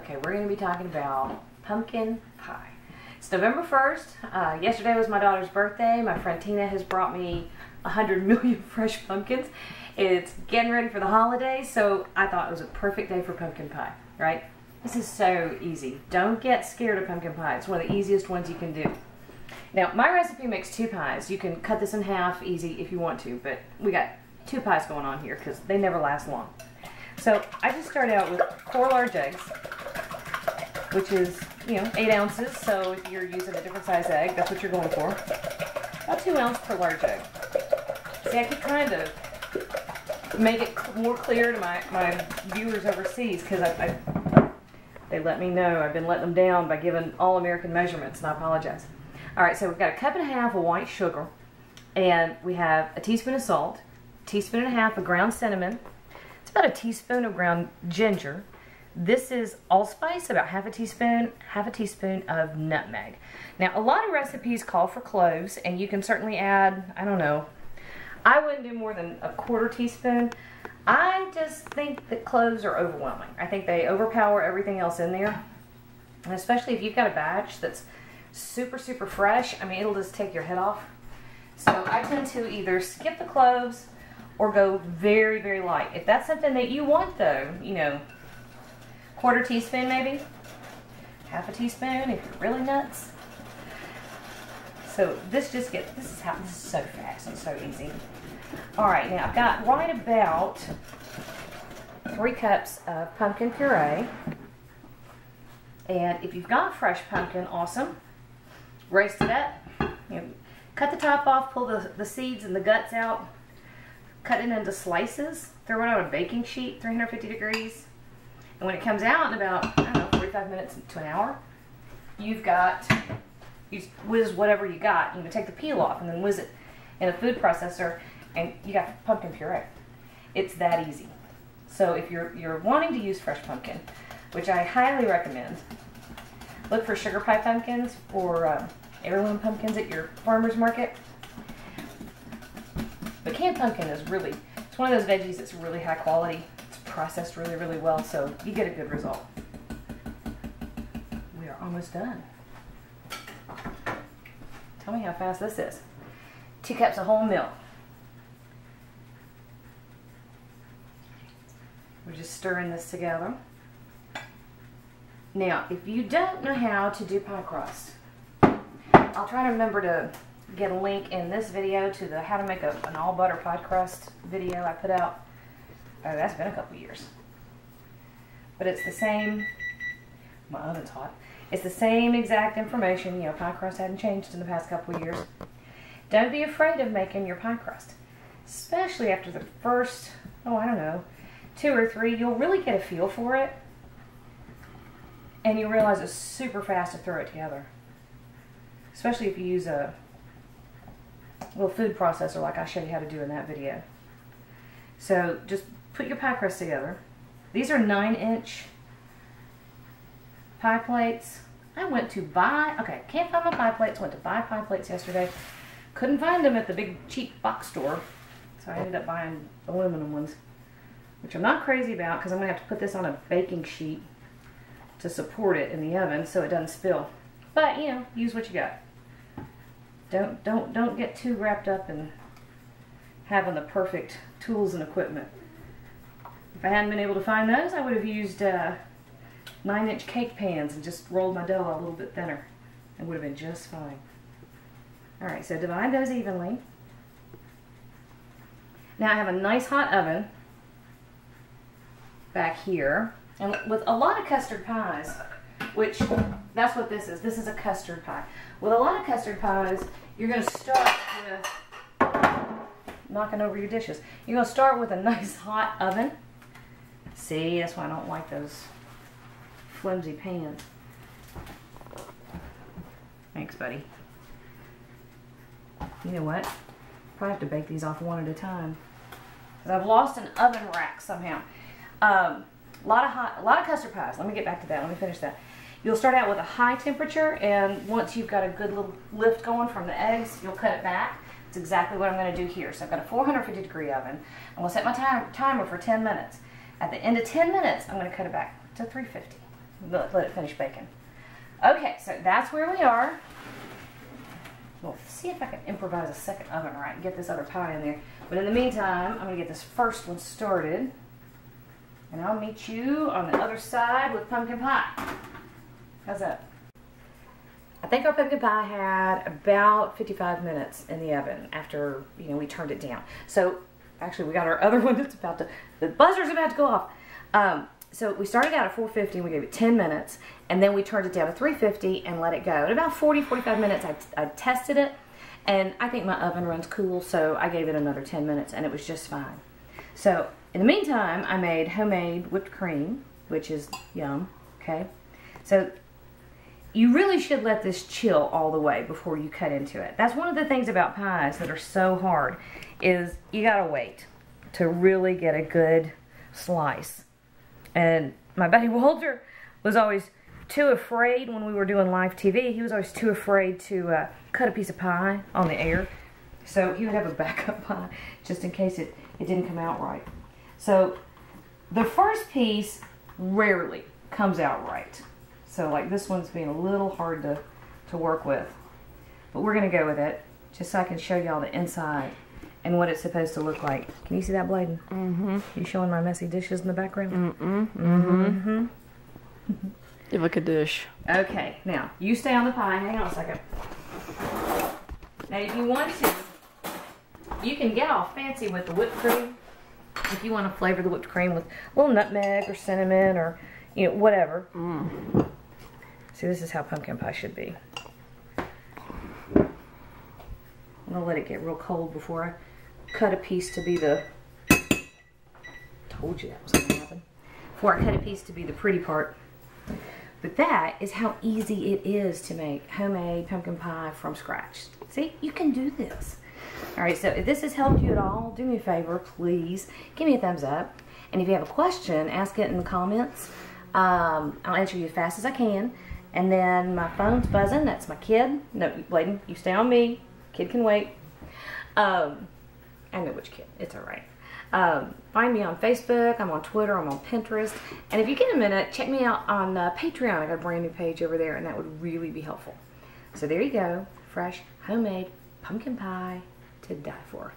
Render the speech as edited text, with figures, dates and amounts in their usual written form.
Okay, we're going to be talking about pumpkin pie. It's November 1st. Yesterday was my daughter's birthday. My friend Tina has brought me 100 million fresh pumpkins. It's getting ready for the holidays, so I thought it was a perfect day for pumpkin pie, right? This is so easy. Don't get scared of pumpkin pie. It's one of the easiest ones you can do. Now, my recipe makes 2 pies. You can cut this in half easy if you want to, but we got 2 pies going on here because they never last long. So I just start out with 4 large eggs, which is, 8 ounces. So if you're using a different size egg, that's what you're going for. About 2 ounces per large egg. See, I could kind of make it more clear to my viewers overseas because they let me know I've been letting them down by giving all American measurements, and I apologize. All right, so we've got 1.5 cups of white sugar, and we have a teaspoon of salt, 1.5 teaspoons of ground cinnamon. It's about a teaspoon of ground ginger. This is allspice, about half a teaspoon of nutmeg. Now, a lot of recipes call for cloves, and you can certainly add, I don't know, I wouldn't do more than 1/4 teaspoon. I just think that cloves are overwhelming. I think they overpower everything else in there, and especially if you've got a batch that's super, super fresh, I mean, it'll just take your head off. So I tend to either skip the cloves or go very, very light. If that's something that you want though, 1/4 teaspoon maybe, half a teaspoon if you're really nuts. So this is so fast and so easy. All right, now I've got right about 3 cups of pumpkin puree. And if you've got fresh pumpkin, awesome. Roast it up. Cut the top off, pull the seeds and the guts out, cut it into slices, throw it on a baking sheet, 350 degrees. And when it comes out in about, I don't know, 45 minutes to an hour, you whiz whatever you got. Take the peel off and then whiz it in a food processor, and you got pumpkin puree. It's that easy. So if you're wanting to use fresh pumpkin, which I highly recommend, look for sugar pie pumpkins or heirloom pumpkins at your farmer's market. But canned pumpkin is it's one of those veggies that's really high quality. It's processed really, really well, so you get a good result. We are almost done. Tell me how fast this is. 2 cups of whole milk. We're just stirring this together. Now, if you don't know how to do pie crust, I'll try to remember to get a link in this video to the how to make an all butter pie crust video I put out. Oh, that's been a couple years. But it's the same, my oven's hot. It's the same exact information. Pie crust hadn't changed in the past couple of years. Don't be afraid of making your pie crust, especially after the first, I don't know, 2 or 3. You'll really get a feel for it, and you realize it's super fast to throw it together, especially if you use a little food processor like I showed you how to do in that video. So just put your pie crust together. These are 9-inch pie plates. I went to buy, can't find my pie plates, went to buy pie plates yesterday. Couldn't find them at the big cheap box store, so I ended up buying aluminum ones, which I'm not crazy about because I'm going to have to put this on a baking sheet to support it in the oven so it doesn't spill. But, use what you got. Don't get too wrapped up in having the perfect tools and equipment. If I hadn't been able to find those, I would have used 9-inch cake pans and just rolled my dough a little bit thinner. It would have been just fine. Alright, so divide those evenly. Now I have a nice hot oven back here. And with a lot of custard pies, which that's what this is. This is a custard pie. With a lot of custard pies, you're going to start with knocking over your dishes. You're going to start with a nice hot oven. See, that's why I don't like those flimsy pans. Thanks, buddy. You know what? Probably have to bake these off one at a time, because I've lost an oven rack somehow. A lot of custard pies. Let me get back to that. Let me finish that. You'll start out with a high temperature, and once you've got a good little lift going from the eggs, you'll cut it back. That's exactly what I'm going to do here. So I've got a 450 degree oven. I'm going to set my timer for 10 minutes. At the end of 10 minutes, I'm going to cut it back to 350. let it finish baking. Okay, so that's where we are. We'll see if I can improvise a second oven right and get this other pie in there. But in the meantime, I'm going to get this first one started. And I'll meet you on the other side with pumpkin pie. How's that? I think our pumpkin pie had about 55 minutes in the oven after, we turned it down. So, actually, we got our other one that's about to, the buzzer's about to go off. So we started out at 450 and we gave it 10 minutes. And then we turned it down to 350 and let it go. At about 40-45 minutes, I tested it. And I think my oven runs cool, so I gave it another 10 minutes and it was just fine. So, in the meantime, I made homemade whipped cream, which is yum, okay? So, you really should let this chill all the way before you cut into it. That's one of the things about pies that are so hard, is you gotta wait to really get a good slice. And my buddy Walter was always too afraid when we were doing live TV. He was always too afraid to cut a piece of pie on the air. So he would have a backup pie just in case it didn't come out right. So the first piece rarely comes out right. So like this one's being a little hard to work with. But we're going to go with it just so I can show y'all the inside and what it's supposed to look like. Can you see that blading? Mm-hmm. You showing my messy dishes in the background? Mm-mm. Mm-hmm. You look a dish. Okay, now you stay on the pie. Hang on a second. Now if you want to, you can get all fancy with the whipped cream. If you want to flavor the whipped cream with a little nutmeg or cinnamon or whatever. Mm. See, this is how pumpkin pie should be. I'm gonna let it get real cold before I cut a piece to be the. Told you that was gonna happen. Before I cut a piece to be the pretty part. But that is how easy it is to make homemade pumpkin pie from scratch. See, you can do this. All right, so if this has helped you at all, do me a favor, please. Give me a thumbs up. And if you have a question, ask it in the comments. I'll answer you as fast as I can. And then my phone's buzzing. That's my kid. No, Bladen, you stay on me. Kid can wait. I know which kid. It's all right. Find me on Facebook. I'm on Twitter. I'm on Pinterest. And if you get a minute, check me out on Patreon. I got a brand new page over there, and that would really be helpful. So there you go. Fresh, homemade pumpkin pie to die for.